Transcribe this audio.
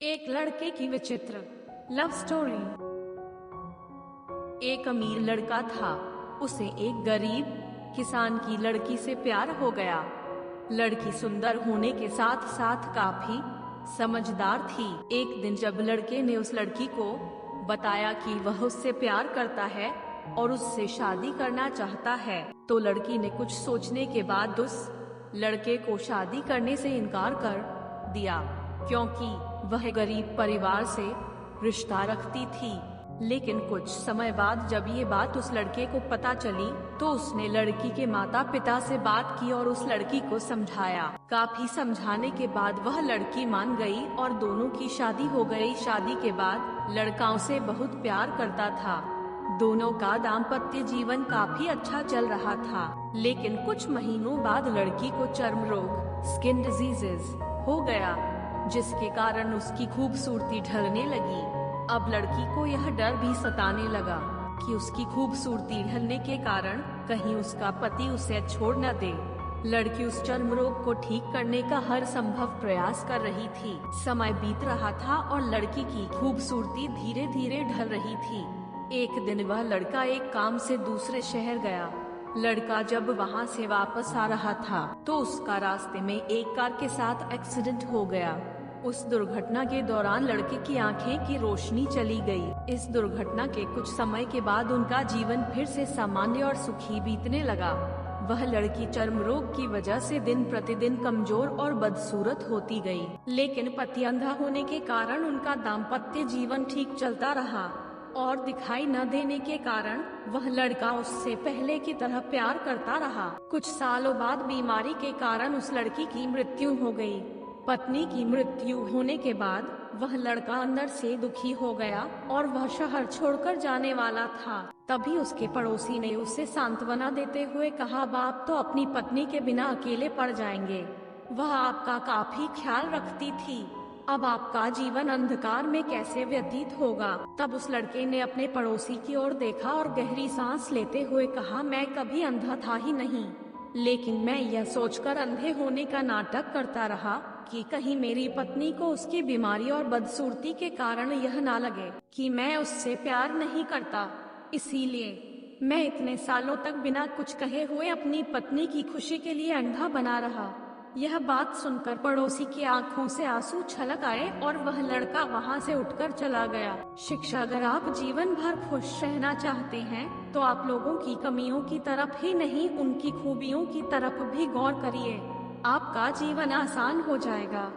एक लड़के की विचित्र लव स्टोरी। एक अमीर लड़का था, उसे एक गरीब किसान की लड़की से प्यार हो गया। लड़की सुंदर होने के साथ साथ काफी समझदार थी। एक दिन जब लड़के ने उस लड़की को बताया कि वह उससे प्यार करता है और उससे शादी करना चाहता है, तो लड़की ने कुछ सोचने के बाद उस लड़के को शादी करने से इनकार कर दिया, क्योंकि वह गरीब परिवार से रिश्ता रखती थी। लेकिन कुछ समय बाद जब ये बात उस लड़के को पता चली, तो उसने लड़की के माता पिता से बात की और उस लड़की को समझाया। काफी समझाने के बाद वह लड़की मान गई और दोनों की शादी हो गई। शादी के बाद लड़का उसे बहुत प्यार करता था। दोनों का दाम्पत्य जीवन काफी अच्छा चल रहा था, लेकिन कुछ महीनों बाद लड़की को चर्म रोग स्किन डिजीजेस हो गया, जिसके कारण उसकी खूबसूरती ढलने लगी। अब लड़की को यह डर भी सताने लगा कि उसकी खूबसूरती ढलने के कारण कहीं उसका पति उसे छोड़ न दे। लड़की उस चर्म रोग को ठीक करने का हर संभव प्रयास कर रही थी। समय बीत रहा था और लड़की की खूबसूरती धीरे धीरे ढल रही थी। एक दिन वह लड़का एक काम से दूसरे शहर गया। लड़का जब वहां से वापस आ रहा था, तो उसका रास्ते में एक कार के साथ एक्सीडेंट हो गया। उस दुर्घटना के दौरान लड़के की आंखें की रोशनी चली गई। इस दुर्घटना के कुछ समय के बाद उनका जीवन फिर से सामान्य और सुखी बीतने लगा। वह लड़की चर्म रोग की वजह से दिन प्रतिदिन कमजोर और बदसूरत होती गई, लेकिन पति अंधा होने के कारण उनका दाम्पत्य जीवन ठीक चलता रहा और दिखाई न देने के कारण वह लड़का उससे पहले की तरह प्यार करता रहा। कुछ सालों बाद बीमारी के कारण उस लड़की की मृत्यु हो गई। पत्नी की मृत्यु होने के बाद वह लड़का अंदर से दुखी हो गया और वह शहर छोड़कर जाने वाला था। तभी उसके पड़ोसी ने उसे सांत्वना देते हुए कहा, बाप तो अपनी पत्नी के बिना अकेले पड़ जाएंगे, वह आपका काफी ख्याल रखती थी, अब आपका जीवन अंधकार में कैसे व्यतीत होगा। तब उस लड़के ने अपने पड़ोसी की ओर देखा और गहरी सांस लेते हुए कहा, मैं कभी अंधा था ही नहीं, लेकिन मैं यह सोचकर अंधे होने का नाटक करता रहा कि कहीं मेरी पत्नी को उसकी बीमारी और बदसूरती के कारण यह ना लगे कि मैं उससे प्यार नहीं करता। इसीलिए मैं इतने सालों तक बिना कुछ कहे हुए अपनी पत्नी की खुशी के लिए अंधा बना रहा। यह बात सुनकर पड़ोसी की आंखों से आंसू छलक आए और वह लड़का वहां से उठकर चला गया। शिक्षा, अगर आप जीवन भर खुश रहना चाहते हैं, तो आप लोगों की कमियों की तरफ ही नहीं, उनकी खूबियों की तरफ भी गौर करिए। आपका जीवन आसान हो जाएगा।